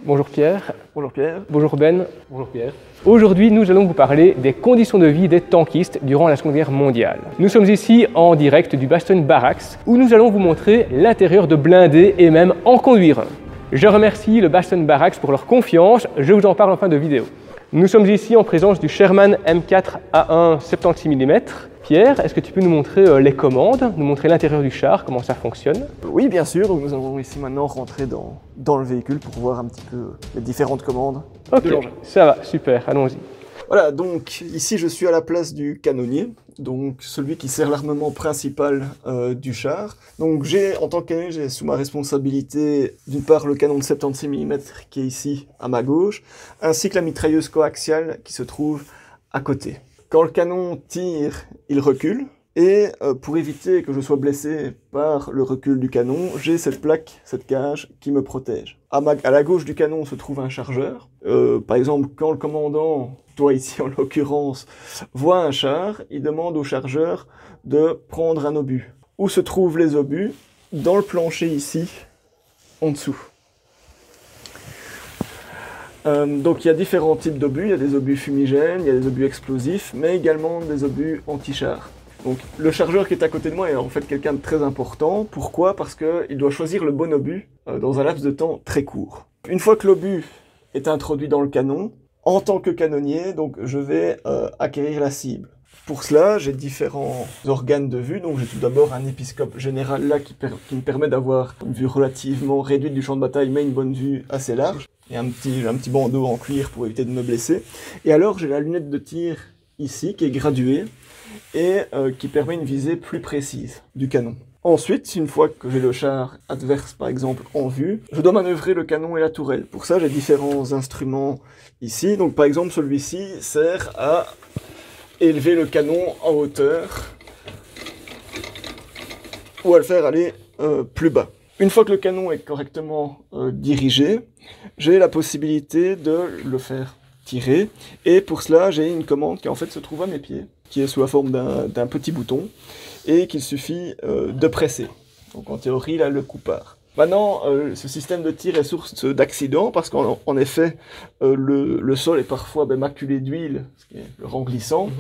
Bonjour Pierre. Bonjour Pierre. Bonjour Ben. Bonjour Pierre. Aujourd'hui, nous allons vous parler des conditions de vie des tankistes durant la Seconde Guerre mondiale. Nous sommes ici en direct du Bastion Barracks où nous allons vous montrer l'intérieur de blindés et même en conduire un. Je remercie le Bastion Barracks pour leur confiance, je vous en parle en fin de vidéo. Nous sommes ici en présence du Sherman M4A1 76 mm. Pierre, est-ce que tu peux nous montrer les commandes, nous montrer l'intérieur du char, comment ça fonctionne? Oui, bien sûr. Donc nous allons ici maintenant rentrer dans le véhicule pour voir un petit peu les différentes commandes. Ok, ça va, super, allons-y. Voilà, donc ici je suis à la place du canonnier, donc celui qui sert l'armement principal du char. Donc en tant que canonnier, j'ai sous ma responsabilité d'une part le canon de 76 mm qui est ici à ma gauche, ainsi que la mitrailleuse coaxiale qui se trouve à côté. Quand le canon tire, il recule. Et pour éviter que je sois blessé par le recul du canon, j'ai cette plaque, cette cage qui me protège. À la gauche du canon se trouve un chargeur. Par exemple, quand le commandant, toi ici en l'occurrence, voit un char, il demande au chargeur de prendre un obus. Où se trouvent les obus? Dans le plancher ici, en dessous. Donc il y a différents types d'obus, il y a des obus fumigènes, il y a des obus explosifs, mais également des obus anti-char. Donc le chargeur qui est à côté de moi est en fait quelqu'un de très important. Pourquoi? Parce qu'il doit choisir le bon obus dans un laps de temps très court. Une fois que l'obus est introduit dans le canon, en tant que canonnier, donc, je vais acquérir la cible. Pour cela, j'ai différents organes de vue. Donc j'ai tout d'abord un épiscope général là qui me permet d'avoir une vue relativement réduite du champ de bataille, mais une bonne vue assez large. Et un petit bandeau en cuir pour éviter de me blesser. Et alors j'ai la lunette de tir ici qui est graduée et qui permet une visée plus précise du canon. Ensuite, une fois que j'ai le char adverse par exemple en vue, je dois manœuvrer le canon et la tourelle. Pour ça, j'ai différents instruments ici. Donc par exemple, celui-ci sert à élever le canon en hauteur ou à le faire aller plus bas. Une fois que le canon est correctement dirigé, j'ai la possibilité de le faire tirer. Et pour cela, j'ai une commande qui en fait se trouve à mes pieds, qui est sous la forme d'un petit bouton, et qu'il suffit de presser. Donc en théorie, là, le coup part. Maintenant, ce système de tir est source d'accidents, parce qu'en effet, le sol est parfois maculé d'huile, ce qui est le rang glissant,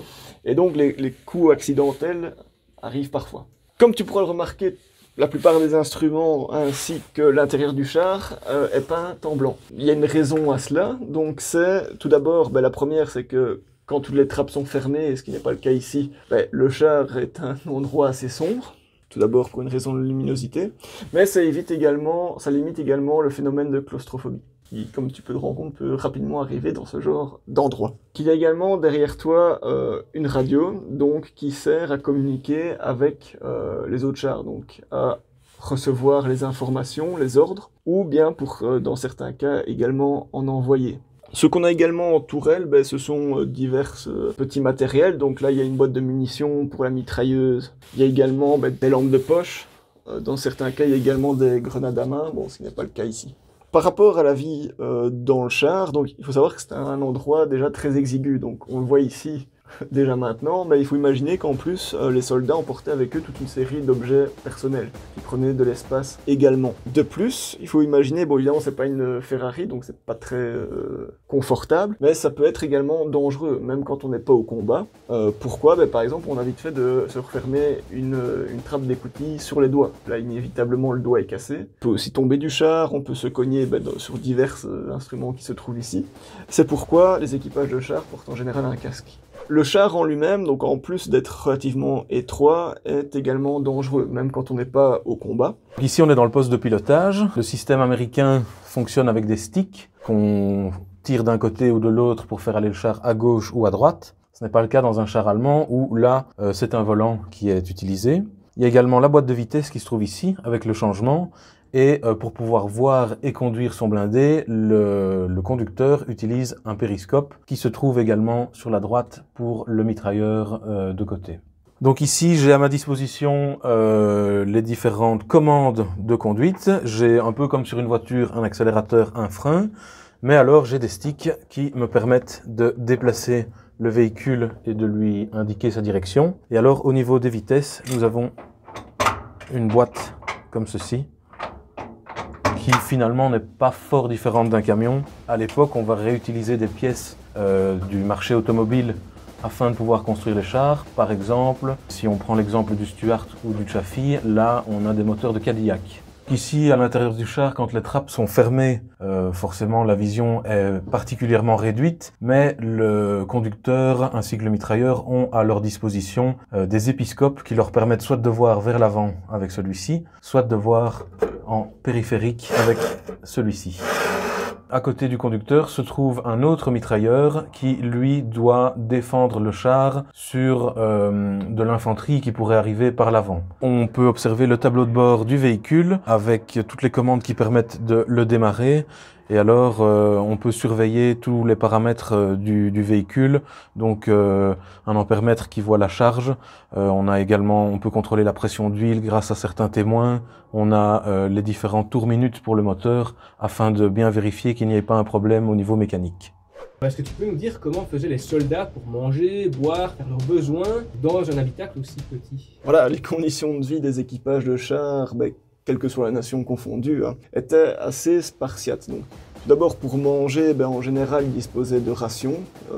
et donc les coups accidentels arrivent parfois. Comme tu pourras le remarquer, la plupart des instruments ainsi que l'intérieur du char est peint en blanc. Il y a une raison à cela, donc c'est tout d'abord, la première c'est que quand toutes les trappes sont fermées, ce qui n'est pas le cas ici, le char est un endroit assez sombre, tout d'abord pour une raison de luminosité, mais ça limite également le phénomène de claustrophobie, qui, comme tu peux te rendre compte, peut rapidement arriver dans ce genre d'endroit. Il y a également derrière toi une radio, donc qui sert à communiquer avec les autres chars, donc à recevoir les informations, les ordres, ou bien pour, dans certains cas, également en envoyer. Ce qu'on a également en tourelle, ce sont divers petits matériels. Donc là, il y a une boîte de munitions pour la mitrailleuse. Il y a également des lampes de poche. Dans certains cas, il y a également des grenades à main, ce qui n'est pas le cas ici. Par rapport à la vie dans le char, donc il faut savoir que c'est un endroit déjà très exigu. Donc on le voit ici déjà maintenant, mais il faut imaginer qu'en plus les soldats emportaient avec eux toute une série d'objets personnels qui prenaient de l'espace également. De plus, il faut imaginer, évidemment c'est pas une Ferrari, donc c'est pas très confortable, mais ça peut être également dangereux, même quand on n'est pas au combat. Pourquoi? Par exemple, on a vite fait de se refermer une trappe d'écoutille sur les doigts. Là, inévitablement, le doigt est cassé. On peut aussi tomber du char, on peut se cogner sur divers instruments qui se trouvent ici. C'est pourquoi les équipages de char portent en général un casque. Le char en lui-même, donc en plus d'être relativement étroit, est également dangereux, même quand on n'est pas au combat. Ici, on est dans le poste de pilotage. Le système américain fonctionne avec des sticks qu'on tire d'un côté ou de l'autre pour faire aller le char à gauche ou à droite. Ce n'est pas le cas dans un char allemand où là, c'est un volant qui est utilisé. Il y a également la boîte de vitesse qui se trouve ici avec le changement. Et pour pouvoir voir et conduire son blindé, le conducteur utilise un périscope qui se trouve également sur la droite pour le mitrailleur de côté. Donc ici, j'ai à ma disposition les différentes commandes de conduite. J'ai un peu comme sur une voiture un accélérateur, un frein, mais alors j'ai des sticks qui me permettent de déplacer le véhicule et de lui indiquer sa direction. Et alors au niveau des vitesses, nous avons une boîte comme ceci, qui finalement n'est pas fort différente d'un camion. À l'époque, on va réutiliser des pièces du marché automobile afin de pouvoir construire les chars. Par exemple, si on prend l'exemple du Stuart ou du Chaffee, là on a des moteurs de Cadillac. Ici, à l'intérieur du char, quand les trappes sont fermées, forcément la vision est particulièrement réduite, mais le conducteur ainsi que le mitrailleur ont à leur disposition des épiscopes qui leur permettent soit de voir vers l'avant avec celui-ci, soit de voir en périphérique avec celui-ci. À côté du conducteur se trouve un autre mitrailleur qui, lui, doit défendre le char sur de l'infanterie qui pourrait arriver par l'avant. On peut observer le tableau de bord du véhicule avec toutes les commandes qui permettent de le démarrer. Et alors, on peut surveiller tous les paramètres du véhicule, donc un ampèremètre qui voit la charge. On peut contrôler la pression d'huile grâce à certains témoins. On a les différents tours minutes pour le moteur afin de bien vérifier qu'il n'y ait pas un problème au niveau mécanique. Est-ce que tu peux nous dire comment faisaient les soldats pour manger, boire, faire leurs besoins dans un habitacle aussi petit? Voilà, les conditions de vie des équipages de chars, quelle que soit la nation confondue, étaient assez spartiates. Donc, d'abord, pour manger, en général, ils disposaient de rations,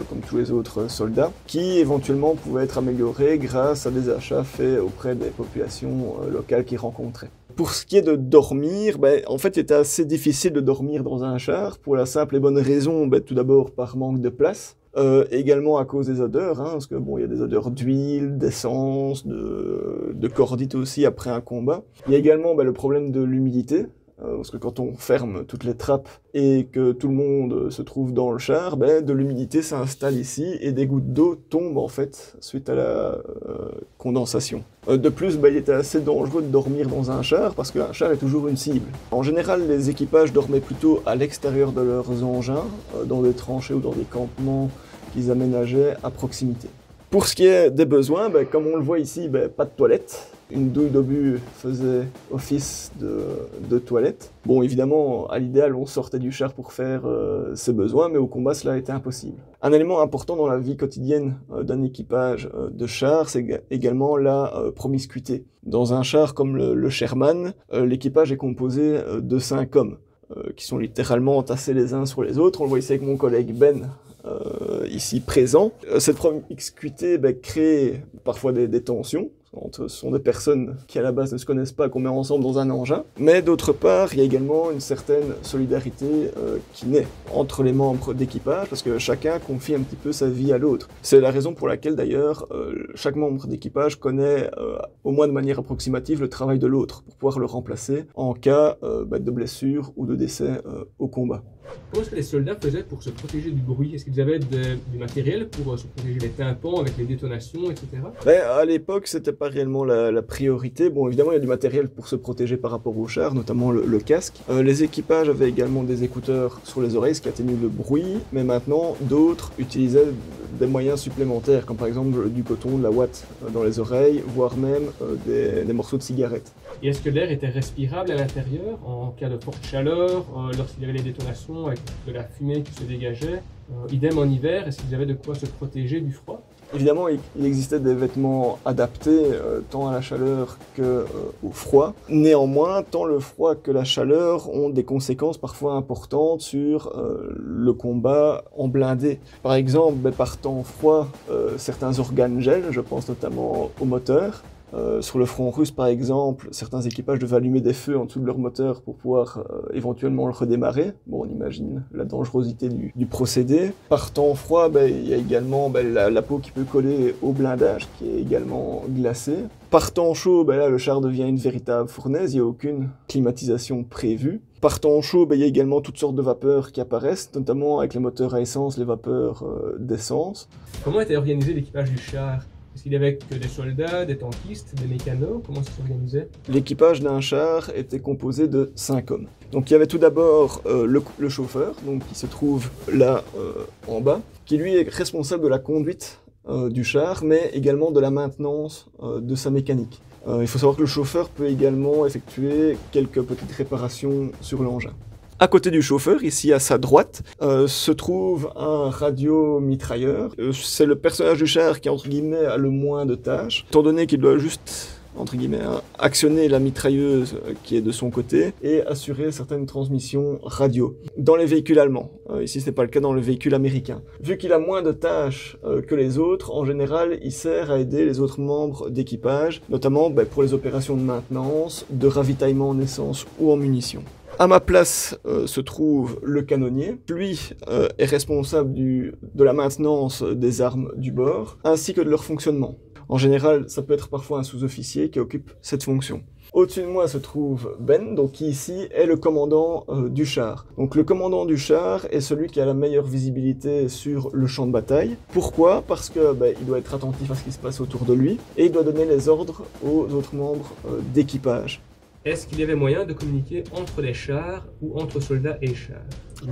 comme tous les autres soldats, qui éventuellement pouvaient être améliorées grâce à des achats faits auprès des populations locales qu'ils rencontraient. Pour ce qui est de dormir, en fait, il était assez difficile de dormir dans un char, pour la simple et bonne raison, tout d'abord par manque de place, également à cause des odeurs, parce que il y a des odeurs d'huile, d'essence, de cordite aussi après un combat. Il y a également le problème de l'humidité, parce que quand on ferme toutes les trappes et que tout le monde se trouve dans le char, de l'humidité s'installe ici et des gouttes d'eau tombent en fait suite à la condensation. De plus, il était assez dangereux de dormir dans un char parce qu'un char est toujours une cible. En général, les équipages dormaient plutôt à l'extérieur de leurs engins, dans des tranchées ou dans des campements qu'ils aménageaient à proximité. Pour ce qui est des besoins, comme on le voit ici, pas de toilette. Une douille d'obus faisait office de toilette. Bon, évidemment, à l'idéal, on sortait du char pour faire ses besoins, mais au combat, cela était impossible. Un élément important dans la vie quotidienne d'un équipage de char, c'est également la promiscuité. Dans un char comme le Sherman, l'équipage est composé de 5 hommes, qui sont littéralement entassés les uns sur les autres. On le voit ici avec mon collègue Ben, ici présent. Cette promiscuité crée parfois des tensions. Ce sont des personnes qui à la base ne se connaissent pas, qu'on met ensemble dans un engin. Mais d'autre part, il y a également une certaine solidarité qui naît entre les membres d'équipage, parce que chacun confie un petit peu sa vie à l'autre. C'est la raison pour laquelle d'ailleurs chaque membre d'équipage connaît au moins de manière approximative le travail de l'autre, pour pouvoir le remplacer en cas de blessure ou de décès au combat. Comment est-ce que les soldats faisaient pour se protéger du bruit? Est-ce qu'ils avaient du matériel pour se protéger des tympans avec les détonations, etc.? À l'époque, c'était pas réellement la priorité. Bon, évidemment, il y a du matériel pour se protéger par rapport au char, notamment le casque. Les équipages avaient également des écouteurs sur les oreilles, ce qui atténue le bruit, mais maintenant, d'autres utilisaient des moyens supplémentaires, comme par exemple du coton, de la ouate dans les oreilles, voire même des morceaux de cigarettes. Et est-ce que l'air était respirable à l'intérieur en cas de forte chaleur, lorsqu'il y avait les détonations avec de la fumée qui se dégageait? Idem en hiver, est-ce qu'ils avaient de quoi se protéger du froid? Évidemment, il existait des vêtements adaptés tant à la chaleur qu'au froid. Néanmoins, tant le froid que la chaleur ont des conséquences parfois importantes sur le combat en blindé. Par exemple, par temps froid, certains organes gèlent, je pense notamment au moteur. Sur le front russe, par exemple, certains équipages devaient allumer des feux en dessous de leur moteur pour pouvoir éventuellement le redémarrer. Bon, on imagine la dangerosité du procédé. Par temps froid, il y a également la peau qui peut coller au blindage, qui est également glacée. Par temps chaud, là, le char devient une véritable fournaise, il n'y a aucune climatisation prévue. Par temps chaud, il y a également toutes sortes de vapeurs qui apparaissent, notamment avec les moteurs à essence, les vapeurs d'essence. Comment était organisé l'équipage du char? Est-ce qu'il y avait que des soldats, des tankistes, des mécanos? Comment ça s'organisait? L'équipage d'un char était composé de 5 hommes. Donc il y avait tout d'abord le chauffeur, qui se trouve là en bas, qui lui est responsable de la conduite du char, mais également de la maintenance de sa mécanique. Il faut savoir que le chauffeur peut également effectuer quelques petites réparations sur l'engin. À côté du chauffeur, ici à sa droite, se trouve un radiomitrailleur. C'est le personnage du char qui, entre guillemets, a le moins de tâches, étant donné qu'il doit juste entre guillemets, actionner la mitrailleuse qui est de son côté et assurer certaines transmissions radio. Dans les véhicules allemands, ici ce n'est pas le cas dans le véhicule américain. Vu qu'il a moins de tâches que les autres, en général il sert à aider les autres membres d'équipage, notamment pour les opérations de maintenance, de ravitaillement en essence ou en munitions. À ma place se trouve le canonnier. Lui est responsable de la maintenance des armes du bord, ainsi que de leur fonctionnement. En général, ça peut être parfois un sous-officier qui occupe cette fonction. Au-dessus de moi se trouve Ben, donc qui ici est le commandant du char. Donc le commandant du char est celui qui a la meilleure visibilité sur le champ de bataille. Pourquoi? Parce que il doit être attentif à ce qui se passe autour de lui et il doit donner les ordres aux autres membres d'équipage. Est-ce qu'il y avait moyen de communiquer entre les chars ou entre soldats et chars?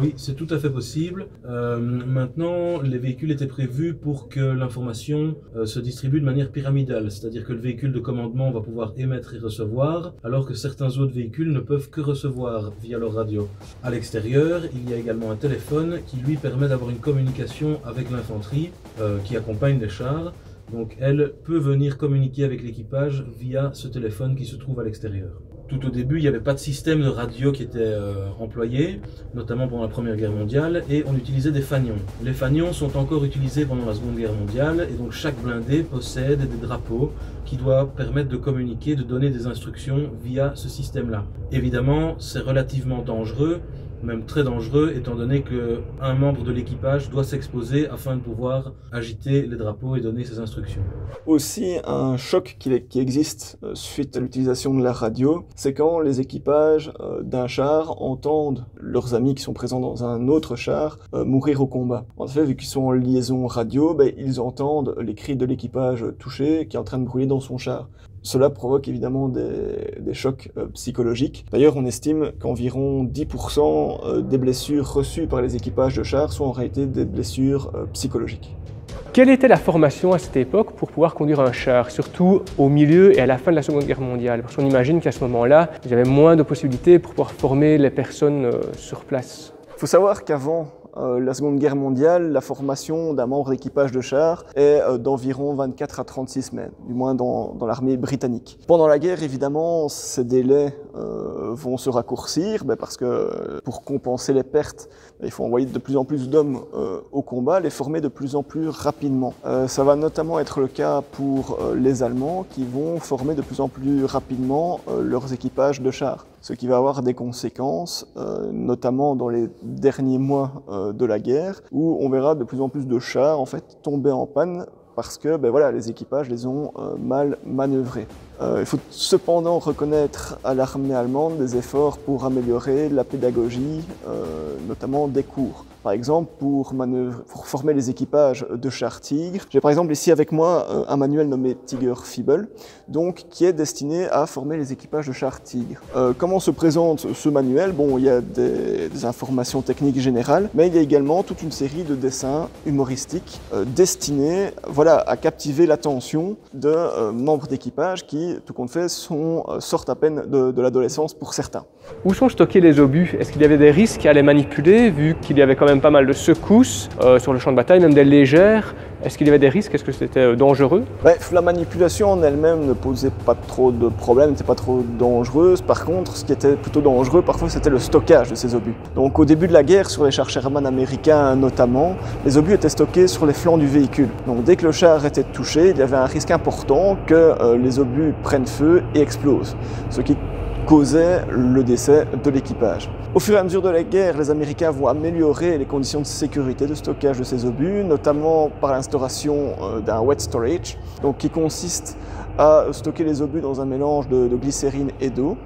Oui, c'est tout à fait possible. Maintenant, les véhicules étaient prévus pour que l'information se distribue de manière pyramidale, c'est-à-dire que le véhicule de commandement va pouvoir émettre et recevoir, alors que certains autres véhicules ne peuvent que recevoir via leur radio. À l'extérieur, il y a également un téléphone qui lui permet d'avoir une communication avec l'infanterie qui accompagne les chars. Donc elle peut venir communiquer avec l'équipage via ce téléphone qui se trouve à l'extérieur. Tout au début, il n'y avait pas de système de radio qui était employé, notamment pendant la Première Guerre mondiale, et on utilisait des fanions. Les fanions sont encore utilisés pendant la Seconde Guerre mondiale, et donc chaque blindé possède des drapeaux qui doivent permettre de communiquer, de donner des instructions via ce système-là. Évidemment, c'est relativement dangereux, même très dangereux, étant donné qu'un membre de l'équipage doit s'exposer afin de pouvoir agiter les drapeaux et donner ses instructions. Aussi, un choc qui existe suite à l'utilisation de la radio, c'est quand les équipages d'un char entendent leurs amis qui sont présents dans un autre char mourir au combat. En effet, vu qu'ils sont en liaison radio, ils entendent les cris de l'équipage touché qui est en train de brûler dans son char. Cela provoque évidemment des chocs psychologiques. D'ailleurs, on estime qu'environ 10% des blessures reçues par les équipages de chars sont en réalité des blessures psychologiques. Quelle était la formation à cette époque pour pouvoir conduire un char, surtout au milieu et à la fin de la Seconde Guerre mondiale? Parce qu'on imagine qu'à ce moment-là, il y avait moins de possibilités pour pouvoir former les personnes sur place. Il faut savoir qu'avant la Seconde Guerre mondiale, la formation d'un membre d'équipage de char est d'environ 24 à 36 semaines, du moins dans l'armée britannique. Pendant la guerre, évidemment, ces délais vont se raccourcir, parce que pour compenser les pertes, il faut envoyer de plus en plus d'hommes au combat, les former de plus en plus rapidement. Ça va notamment être le cas pour les Allemands qui vont former de plus en plus rapidement leurs équipages de chars. Ce qui va avoir des conséquences, notamment dans les derniers mois de la guerre, où on verra de plus en plus de chars en fait tomber en panne parce que les équipages les ont mal manœuvrés. Il faut cependant reconnaître à l'armée allemande des efforts pour améliorer la pédagogie, notamment des cours. Par exemple, pour former les équipages de chars Tigre, j'ai par exemple ici avec moi un manuel nommé Tiger Fibel, qui est destiné à former les équipages de chars Tigre. Comment se présente ce manuel? Il y a des informations techniques générales, mais il y a également toute une série de dessins humoristiques destinés à captiver l'attention de membres d'équipage qui, tout compte fait, sortent à peine de l'adolescence pour certains. Où sont stockés les obus? Est-ce qu'il y avait des risques à les manipuler, vu qu'il y avait quand même pas mal de secousses sur le champ de bataille, même des légères? Est-ce qu'il y avait des risques? Est-ce que c'était dangereux? La manipulation en elle-même ne posait pas trop de problèmes, n'était pas trop dangereuse. Par contre, ce qui était plutôt dangereux, parfois, c'était le stockage de ces obus. Donc au début de la guerre, sur les chars Sherman américains notamment, les obus étaient stockés sur les flancs du véhicule. Donc dès que le char était touché, il y avait un risque important que les obus prennent feu et explosent, ce qui causait le décès de l'équipage. Au fur et à mesure de la guerre, les Américains vont améliorer les conditions de sécurité de stockage de ces obus, notamment par l'instauration d'un wet storage, qui à stocker les obus dans un mélange de glycérine et d'eau,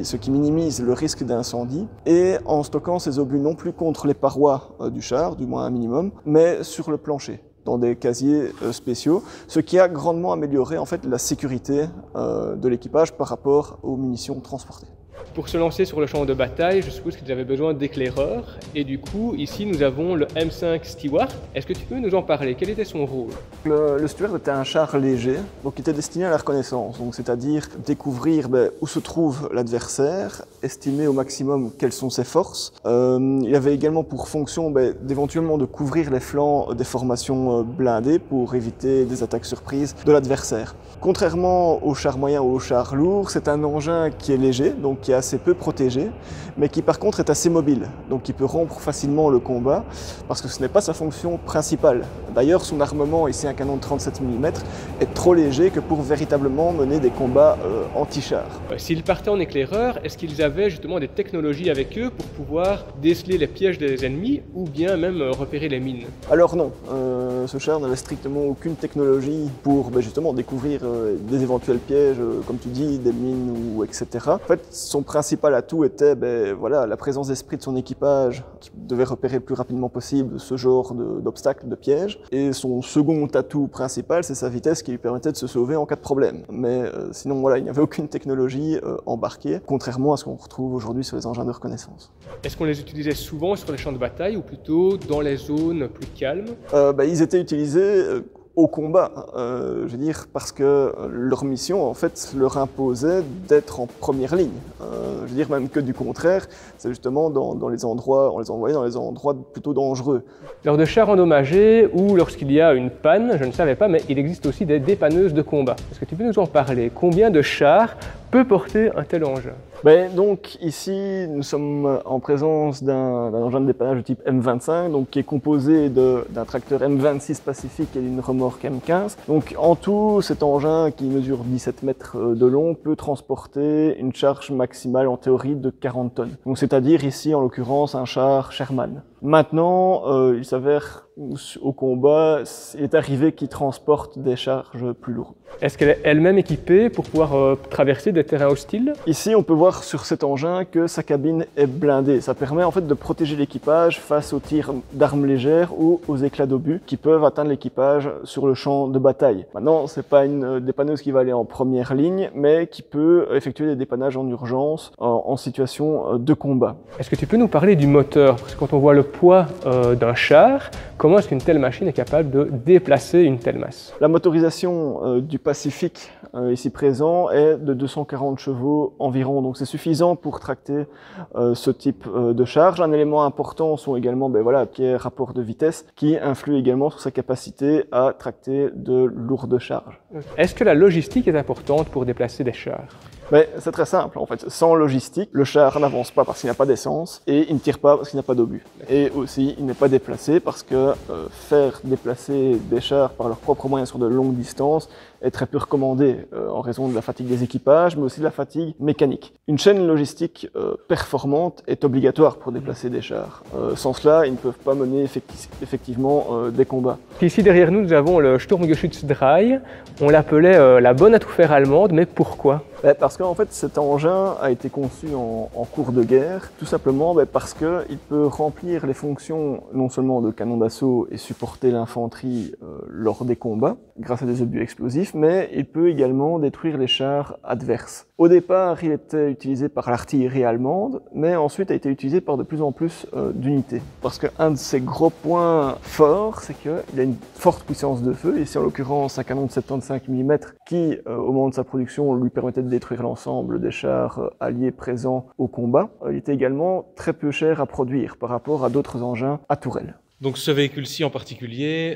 ce qui minimise le risque d'incendie, et en stockant ces obus non plus contre les parois du char, du moins un minimum, mais sur le plancher, dans des casiers spéciaux, ce qui a grandement amélioré en fait la sécurité de l'équipage par rapport aux munitions transportées. Pour se lancer sur le champ de bataille, je suppose qu'ils avaient besoin d'éclaireurs. Et du coup, ici, nous avons le M5 Stewart. Est-ce que tu peux nous en parler? Quel était son rôle? Le Stewart était un char léger, donc qui était destiné à la reconnaissance, donc c'est-à-dire découvrir où se trouve l'adversaire, estimer au maximum quelles sont ses forces. Il avait également pour fonction d'éventuellement de couvrir les flancs des formations blindées pour éviter des attaques surprises de l'adversaire. Contrairement aux chars moyens ou aux chars lourds, c'est un engin qui est léger, donc qui est assez peu protégé, mais qui par contre est assez mobile, donc qui peut rompre facilement le combat, parce que ce n'est pas sa fonction principale. D'ailleurs, son armement, ici un canon de 37 mm, est trop léger que pour véritablement mener des combats anti-chars. S'ils partaient en éclaireur, est-ce qu'ils avaient justement des technologies avec eux pour pouvoir déceler les pièges des ennemis ou bien même repérer les mines? Alors non, ce char n'avait strictement aucune technologie pour justement découvrir des éventuels pièges, comme tu dis, des mines ou etc. En fait, son principal atout était la présence d'esprit de son équipage qui devait repérer le plus rapidement possible ce genre d'obstacles, de pièges. Et son second atout principal, c'est sa vitesse qui lui permettait de se sauver en cas de problème. Mais sinon, il n'y avait aucune technologie embarquée, contrairement à ce qu'on retrouve aujourd'hui sur les engins de reconnaissance. Est-ce qu'on les utilisait souvent sur les champs de bataille ou plutôt dans les zones plus calmes? Ils étaient utilisés au combat, je veux dire, parce que leur mission, en fait, leur imposait d'être en première ligne. Je veux dire même que du contraire, c'est justement dans les endroits, on les envoyait dans les endroits plutôt dangereux. Lors de chars endommagés ou lorsqu'il y a une panne, je ne savais pas, mais il existe aussi des dépanneuses de combat. Est-ce que tu peux nous en parler? Combien de chars peut porter un tel engin? Donc ici, nous sommes en présence d'un engin de dépannage de type M25, donc qui est composé d'un tracteur M26 Pacific et d'une remorque M15. Donc en tout, cet engin qui mesure 17 mètres de long peut transporter une charge maximale en théorie de 40 tonnes. Donc c'est-à-dire ici en l'occurrence un char Sherman. Maintenant, il s'avère au combat, il est arrivé qu'il transporte des charges plus lourdes. Est-ce qu'elle est elle-même équipée pour pouvoir traverser des terrains hostiles? Ici, on peut voir sur cet engin que sa cabine est blindée. Ça permet en fait de protéger l'équipage face aux tirs d'armes légères ou aux éclats d'obus qui peuvent atteindre l'équipage sur le champ de bataille. Maintenant, c'est pas une dépanneuse qui va aller en première ligne, mais qui peut effectuer des dépannages en urgence en situation de combat. Est-ce que tu peux nous parler du moteur? Parce que quand on voit le poids d'un char, comment est-ce qu'une telle machine est capable de déplacer une telle masse? La motorisation du Pacific ici présent est de 240 chevaux environ, donc c'est suffisant pour tracter ce type de charge. Un élément important sont également qui est rapport de vitesse qui influe également sur sa capacité à tracter de lourdes charges. Est-ce que la logistique est importante pour déplacer des chars? C'est très simple en fait. Sans logistique, le char n'avance pas parce qu'il n'a pas d'essence et il ne tire pas parce qu'il n'a pas d'obus. Et aussi, il n'est pas déplacé parce que faire déplacer des chars par leurs propres moyens sur de longues distances est très peu recommandé en raison de la fatigue des équipages, mais aussi de la fatigue mécanique. Une chaîne logistique performante est obligatoire pour déplacer des chars. Sans cela, ils ne peuvent pas mener effectivement des combats. Ici derrière nous, nous avons le Sturmgeschütz 3. On l'appelait la bonne à tout faire allemande, mais pourquoi? Parce qu'en fait, cet engin a été conçu en cours de guerre, tout simplement parce qu'il peut remplir les fonctions non seulement de canon d'assaut et supporter l'infanterie lors des combats, grâce à des obus explosifs, mais il peut également détruire les chars adverses. Au départ, il était utilisé par l'artillerie allemande, mais ensuite a été utilisé par de plus en plus d'unités. Parce qu'un de ses gros points forts, c'est qu'il a une forte puissance de feu, ici en l'occurrence un canon de 75 mm qui, au moment de sa production, lui permettait de détruire l'ensemble des chars alliés présents au combat. Il était également très peu cher à produire par rapport à d'autres engins à tourelles. Donc ce véhicule-ci en particulier,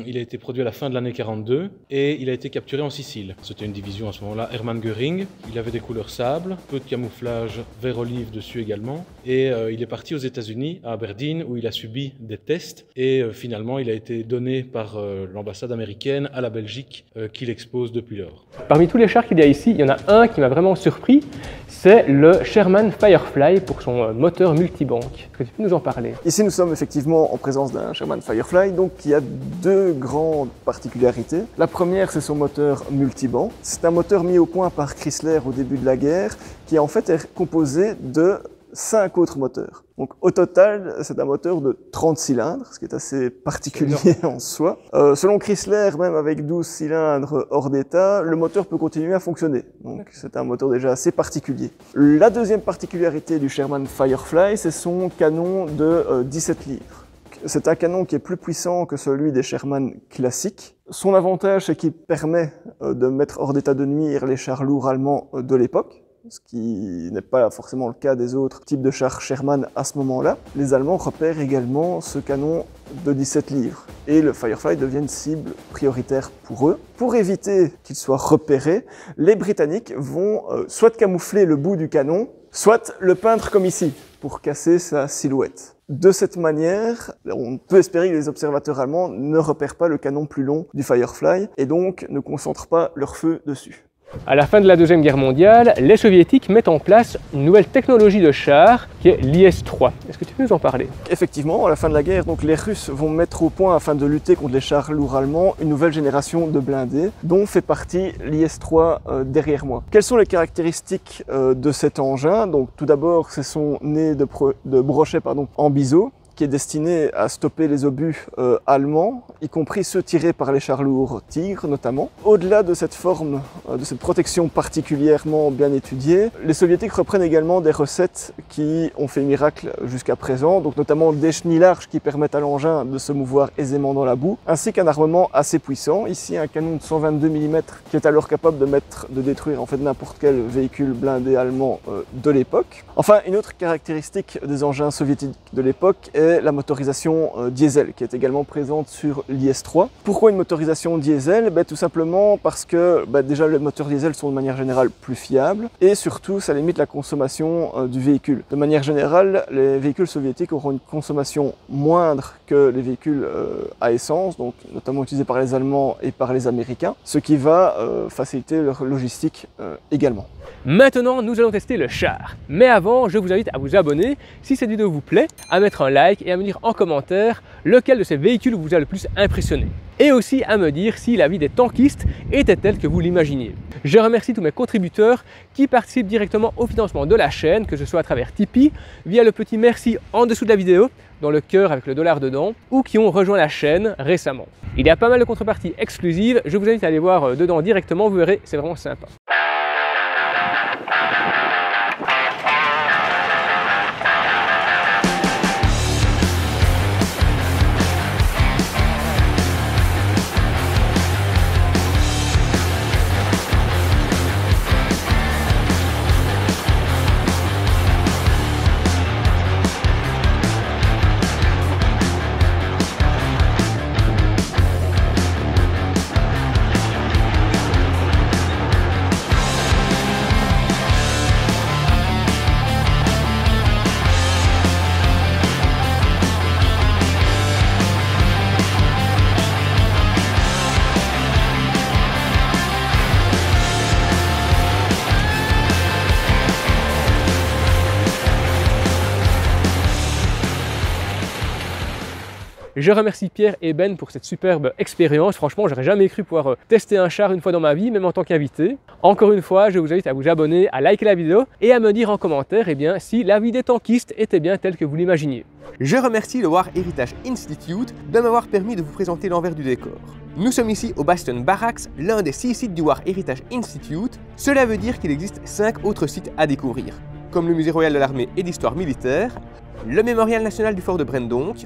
il a été produit à la fin de l'année 42 et il a été capturé en Sicile. C'était une division à ce moment-là, Hermann Göring. Il avait des couleurs sable, peu de camouflage vert olive dessus également. Et il est parti aux États-Unis, à Aberdeen, où il a subi des tests. Et finalement, il a été donné par l'ambassade américaine à la Belgique, qu'il expose depuis lors. Parmi tous les chars qu'il y a ici, il y en a un qui m'a vraiment surpris. C'est le Sherman Firefly pour son moteur multibanque. Est-ce que tu peux nous en parler? Ici, nous sommes effectivement en présence d'un Sherman Firefly, donc qui a deux grandes particularités. La première, c'est son moteur multibanc. C'est un moteur mis au point par Chrysler au début de la guerre, qui en fait est composé de 5 autres moteurs. Donc au total, c'est un moteur de 30 cylindres, ce qui est assez particulier en soi. Selon Chrysler, même avec 12 cylindres hors d'état, le moteur peut continuer à fonctionner. Donc c'est un moteur déjà assez particulier. La deuxième particularité du Sherman Firefly, c'est son canon de 17 livres. C'est un canon qui est plus puissant que celui des Sherman classiques. Son avantage, c'est qu'il permet de mettre hors d'état de nuire les chars lourds allemands de l'époque, ce qui n'est pas forcément le cas des autres types de chars Sherman à ce moment-là. Les Allemands repèrent également ce canon de 17 livres et le Firefly devient une cible prioritaire pour eux. Pour éviter qu'il soit repéré, les Britanniques vont soit camoufler le bout du canon, soit le peindre comme ici, pour casser sa silhouette. De cette manière, on peut espérer que les observateurs allemands ne repèrent pas le canon plus long du Firefly et donc ne concentrent pas leur feu dessus. À la fin de la Deuxième Guerre mondiale, les Soviétiques mettent en place une nouvelle technologie de char qui est l'IS-3. Est-ce que tu peux nous en parler? Effectivement, à la fin de la guerre, donc, les Russes vont mettre au point, afin de lutter contre les chars lourds allemands, une nouvelle génération de blindés, dont fait partie l'IS-3 derrière moi. Quelles sont les caractéristiques de cet engin? Donc, tout d'abord, c'est son nez de brochet en biseau, qui est destiné à stopper les obus allemands, y compris ceux tirés par les chars lourds Tigre notamment. Au-delà de cette forme, de cette protection particulièrement bien étudiée, les soviétiques reprennent également des recettes qui ont fait miracle jusqu'à présent, donc notamment des chenilles larges qui permettent à l'engin de se mouvoir aisément dans la boue, ainsi qu'un armement assez puissant. Ici, un canon de 122 mm qui est alors capable de détruire en fait n'importe quel véhicule blindé allemand de l'époque. Enfin, une autre caractéristique des engins soviétiques de l'époque est la motorisation diesel qui est également présente sur l'IS-3. Pourquoi une motorisation diesel? Tout simplement parce que déjà les moteurs diesel sont de manière générale plus fiables et surtout ça limite la consommation du véhicule. De manière générale, les véhicules soviétiques auront une consommation moindre que les véhicules à essence, donc notamment utilisés par les Allemands et par les Américains, ce qui va faciliter leur logistique également. Maintenant, nous allons tester le char. Mais avant, je vous invite à vous abonner si cette vidéo vous plaît, à mettre un like et à me dire en commentaire lequel de ces véhicules vous a le plus impressionné. Et aussi à me dire si la vie des tankistes était telle que vous l'imaginiez. Je remercie tous mes contributeurs qui participent directement au financement de la chaîne, que ce soit à travers Tipeee, via le petit merci en dessous de la vidéo, dans le cœur avec le dollar dedans, ou qui ont rejoint la chaîne récemment. Il y a pas mal de contreparties exclusives, je vous invite à aller voir dedans directement, vous verrez, c'est vraiment sympa. Je remercie Pierre et Ben pour cette superbe expérience. Franchement, j'aurais jamais cru pouvoir tester un char une fois dans ma vie, même en tant qu'invité. Encore une fois, je vous invite à vous abonner, à liker la vidéo et à me dire en commentaire si la vie des tankistes était bien telle que vous l'imaginiez. Je remercie le War Heritage Institute de m'avoir permis de vous présenter l'envers du décor. Nous sommes ici au Bastion Barracks, l'un des 6 sites du War Heritage Institute. Cela veut dire qu'il existe 5 autres sites à découvrir, comme le Musée Royal de l'Armée et d'Histoire Militaire, le Mémorial National du Fort de Brendonck,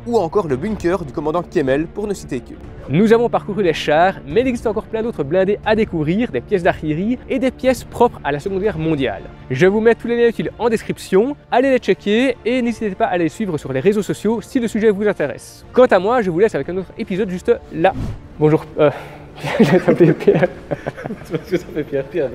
ou encore le bunker du commandant Kemmel, pour ne citer que. Nous avons parcouru les chars, mais il existe encore plein d'autres blindés à découvrir, des pièces d'artillerie et des pièces propres à la Seconde Guerre mondiale. Je vous mets tous les liens utiles en description, allez les checker et n'hésitez pas à les suivre sur les réseaux sociaux si le sujet vous intéresse. Quant à moi, je vous laisse avec un autre épisode juste là. Bonjour, je vais t'appeler Pierre. Parce que ça fait Pierre.